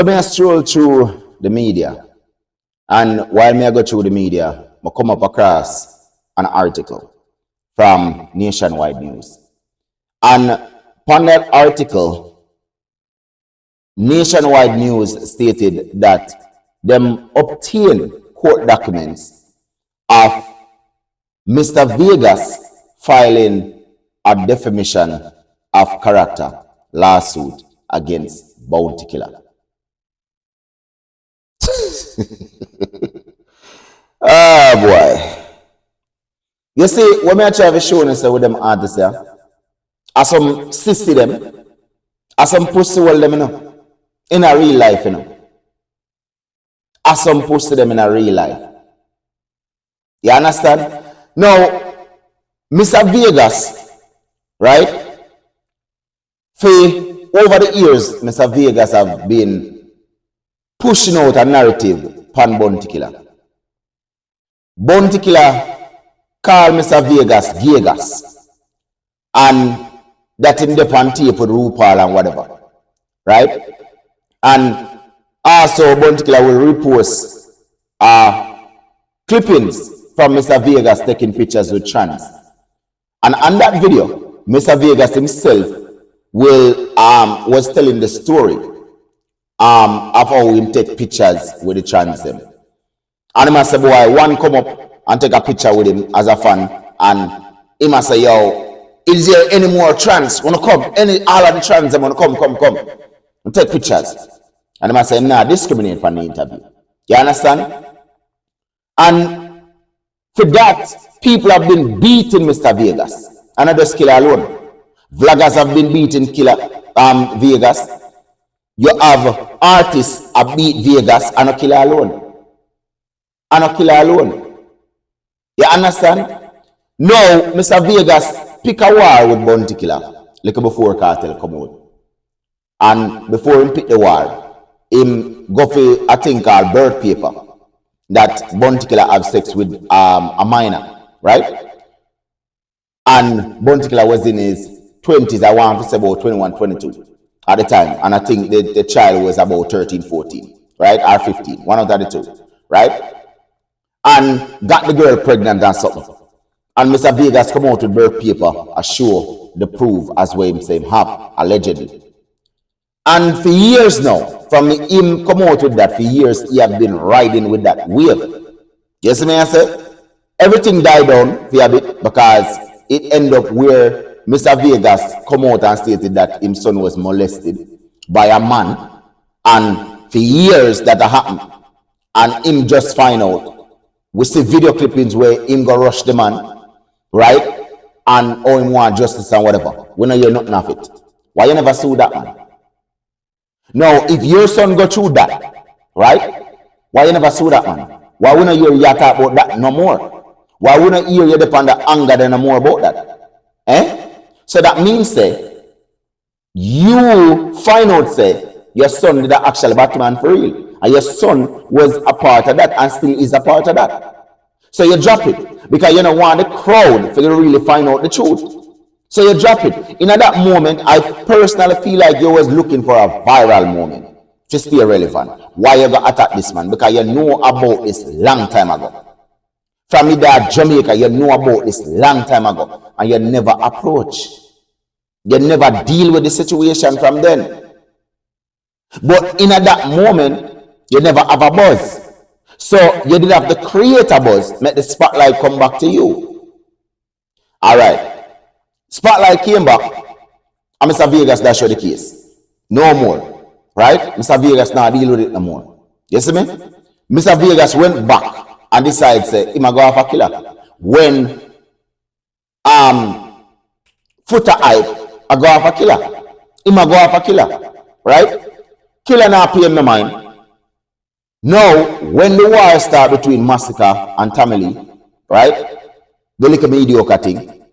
So I stroll through the media, and while I go through the media, I come up across an article from Nationwide News. And upon that article, Nationwide News stated that them obtained court documents of Mr. Vegas filing a defamation of character lawsuit against Bounty Killer. Oh boy. You see, when I try to show you with them artists here, I some sissy them, I some pussy well them, you know, in a real life, you know. I some pussy them in a real life. You understand? Now, Mr. Vegas, right? For over the years, Mr. Vegas have been pushing out a narrative upon Bounty Killer. Bounty Killer called Mr. Vegas Gagas, and that him depend tape with RuPaul and whatever, right? And also Bounty Killer will repost clippings from Mr. Vegas taking pictures with trans. And on that video, Mr. Vegas himself will was telling the story of how he take pictures with the trans them. And he must say, boy, one come up and take a picture with him as a fan, and he must say, yo, is there any more trans wanna come? All of the trans them wanna come and take pictures. And he must say, nah, discriminate from the interview. You understand? And for that, people have been beating Mr. Vegas. And not just Killer alone. Vloggers have been beating Killer Vegas. You have artists have beat Vegas and not Killer alone. And not Killer alone. You understand? Now, Mr. Vegas pick a war with Bounty Killer, like before Cartel come out. And before him pick the war, him go for a thing called birth paper that Bounty Killer have sex with a minor, right? And Bounty Killer was in his 20s, I want to say about 21, 22 at the time. And I think the child was about 13, 14, right? Or 15, one of the two, right? And got the girl pregnant and something. And Mr. Vegas come out with birth paper, a show the proof as well him say him have, allegedly. And for years now, from him come out with that, for years he have been riding with that wave. Yes, me I say? Everything died down for a bit because it ended up where Mr. Vegas come out and stated that his son was molested by a man. And for years that happened. And him just find out. We see video clippings where him go rush the man. Right? And how him want justice and whatever. We know you're nothing of it. Why you never sue that man? Now, if your son go through that, right? Why you never sue that man? Why we not hear you talk about that no more? Why we not hear you depend on anger then no more about that? Eh? So that means say, you find out say, your son did actually Batman for real. And your son was a part of that and still is a part of that. So you drop it because you don't want the crowd to really find out the truth. So you drop it. In that moment, I personally feel like you was looking for a viral moment to stay relevant. Why you going to attack this man? Because you know about this long time ago. From there, Jamaica, you know about this long time ago. And you never approach. You never deal with the situation from then. But in that moment, you never have a buzz. So you did have to create a buzz, make the spotlight come back to you. Alright. Spotlight came back, and Mr. Vegas that show the case. No more. Right? Mr. Vegas now deal with it no more. You see me? Mr. Vegas went back and decided say he might go off a killer. When Footer hype I go off a killer. He might go off a killer. Right? Killer now pay him no mind. Now, when the war start between Massacre and Tamale, right? The little mediocre thing.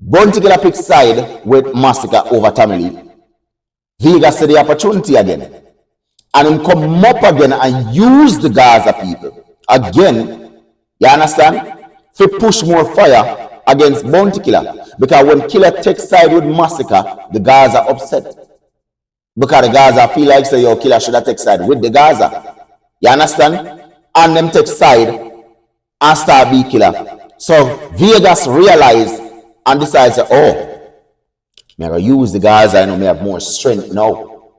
Bounty Killer pick side with Massacre over Tamale. Vegas see the opportunity again. And him come up again and use the Gaza people. Again, you understand? To push more fire against Bounty Killer. Because when Killer takes side with Massacre, the Gaza upset. Because the Gaza feel like say your Killa should have take side with the Gaza. You understand? And them take side and start be Killa. So Vegas realize and decides that, oh, I'm gonna use the Gaza and I have more strength now.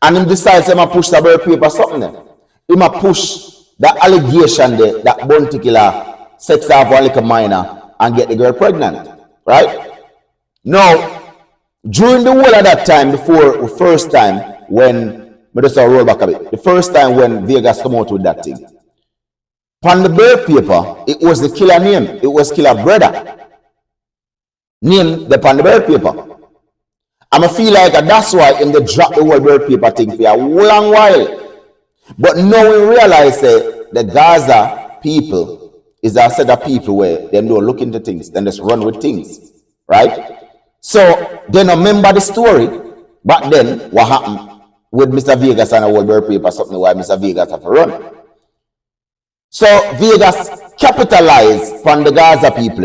And him decides to push the bird paper something there. He might push the allegation there that Bounty Killa sex off one little minor and get the girl pregnant. Right? Now, during the whole of that time, before the first time when, but just roll back a bit, the first time when Vegas come out with that thing, on the bird paper, it was the Killa name. It was Killa brother. Name the on the bird paper. I feel like that's why in the drop the whole bird paper thing for a long while. But now we realize that the Gaza people is a set of people where they don't look into things, then just run with things. Right? So they don't remember the story. But then what happened with Mr. Vegas and a whole bird paper, something why Mr. Vegas have to run. So Vegas capitalized on the Gaza people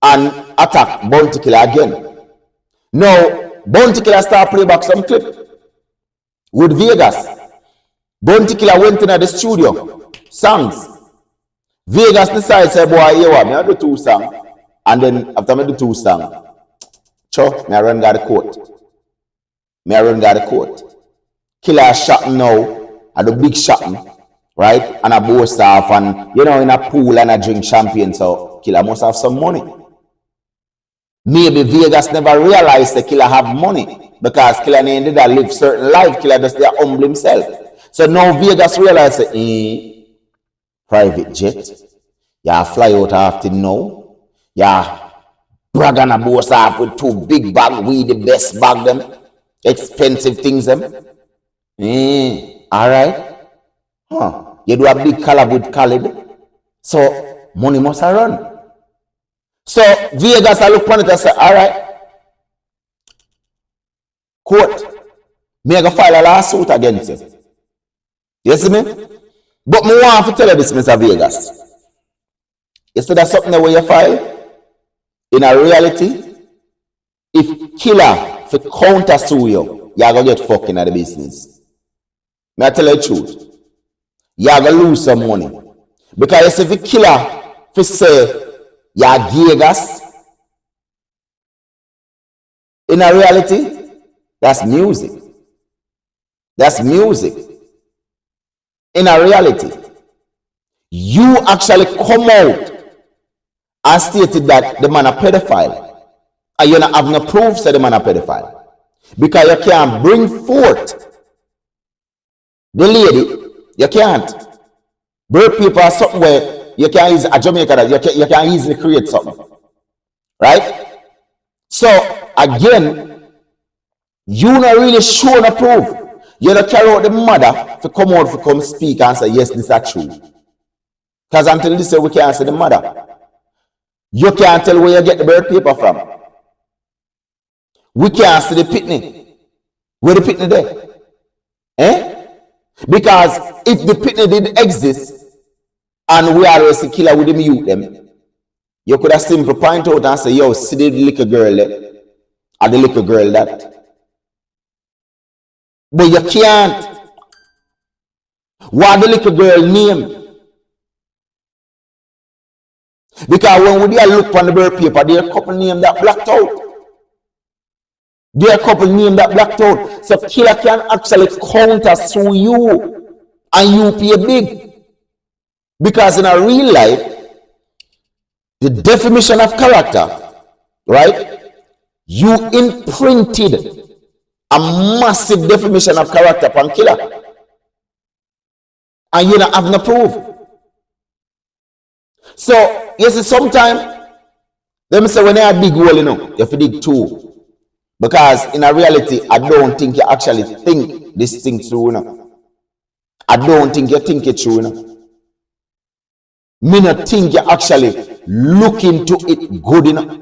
and attack Bounty Killa again. Now, Bounty Killa start play back some clip with Vegas. Bounty Killa went into the studio, songs. Vegas decided, say, boy, you what, me I do 2 songs. And then after me do 2 songs, me I run got the court. Killa shot now, I do big shot. Right? And a boast off and, you know, in a pool and a drink champagne, so Killa must have some money. Maybe Vegas never realized that Killa have money because Killa needed to live certain life. Killa just there humble himself. So now Vegas realized that, private jet, yeah, fly out often now, yeah, brag and a boast off with 2 big bag, we the best bag them, expensive things them. All right? Huh. You do a big collab with Khalid, so money must have run. So Vegas, I look upon it and say, all right, court, me I go file a lawsuit against you. You see me? But me want to tell you this, Mr. Vegas. You see that's something where you file? In a reality, if Killa for counter sue you, you're going to get fucking out of the business. May I tell you the truth? You're going to lose some money. Because if the Killa for say you're Vegas, in a reality, that's music. That's music. In a reality, you actually come out and stated that the man a pedophile. And you don't have no proof that the man a pedophile. Because you can't bring forth the lady. You can't. Bird paper is something where you can use a Jamaica that you can easily create something. Right? So again, you not really sure no proof. You don't carry out the mother to come out to come speak and say, yes, this is true. Because until this we can't say the mother. You can't tell where you get the bird paper from. We can't see the pitney. Where the pitney there? Because if the pitney did exist and we are a Killa with the mute them, you could have simply point out and say, yo, see the little girl there, or the little girl that. But you can't. What the little girl name? Because when we look on the bird paper, there are a couple names that blacked out. There are a couple names that blacked out. So Killa can actually counter sue you and you pay big. Because in a real life, the definition of character, right? You imprinted a massive definition of character upon Killa. And you don't have no proof. So, you see, sometimes, let me say when they are big hole, you have to dig 2. Because in a reality, I don't think you actually think this thing through. I don't think you think it through. Me not think you actually look into it good enough.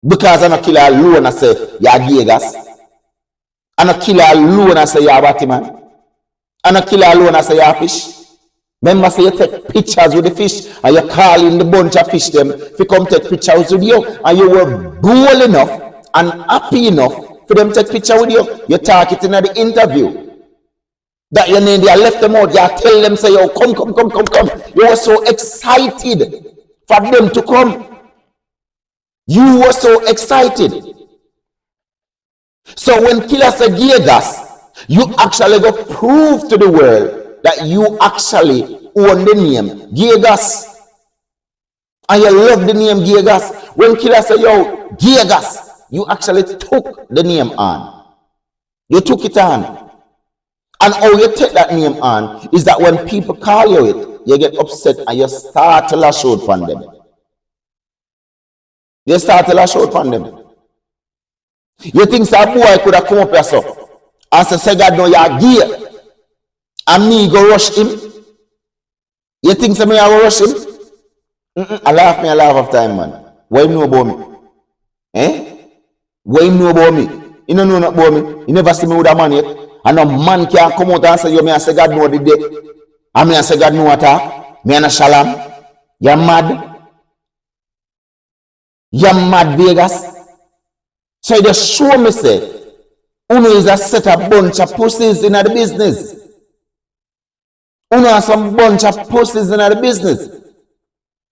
Because I'm not Killa alone and say, you're Vegas. I'm not Killa alone and say, you're Batman. I'm not Killa alone and say, you're fish. Remember, say you take pictures with the fish and you call in the bunch of fish them if you come take pictures with you and you were bold enough and happy enough for them take picture with you. You talk it in the interview. That your name, they left them out. You tell them, say, yo, come. You were so excited for them to come. You were so excited. So when Killa said Gaza, you actually go prove to the world that you actually own the name Gaza. And you love the name Gaza. When Killa said, yo, Gaza, you actually took the name on. You took it on. And how you take that name on is that when people call you it, you get upset and you start to lash out on them. You start to lash out on them. You think some boy could have come up here so and say, God, no, you're gay. And me go rush him. You think some me I go rush him? I laugh of time, man. What you know about me? What you know about me? You don't know nothing about me. You never see me with a man yet. And no man can come out and say, yo, me I say God know the day. And me I say God know what me and a shalom. You're mad. You're mad, Vegas. So you just show me, say, Uno is a set of bunch of pussies in the business. Uno has some bunch of pussies in the business.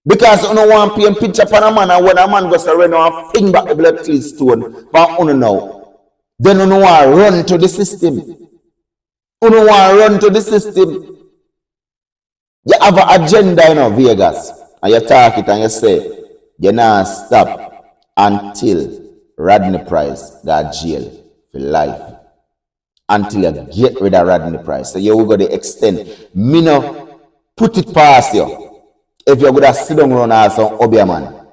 Because Uno want to pay a picture upon a man, and when a man goes to run and fling back the blood clean stone for Uno now. Then Uno want to run to the system. Uno want to run to the system. You have an agenda, you know, Vegas. And you talk it and you say, you not stop until Rodney Price got jail for life. Until you get rid of Rodney Price. So you will go to extend. Me no put it past you. If you're going to sit down around as some Obiaman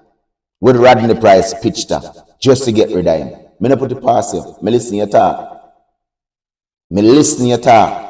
with Rodney Price pitched up just to get rid of him. Me no put it past you. Me listen your talk. Me listen your talk.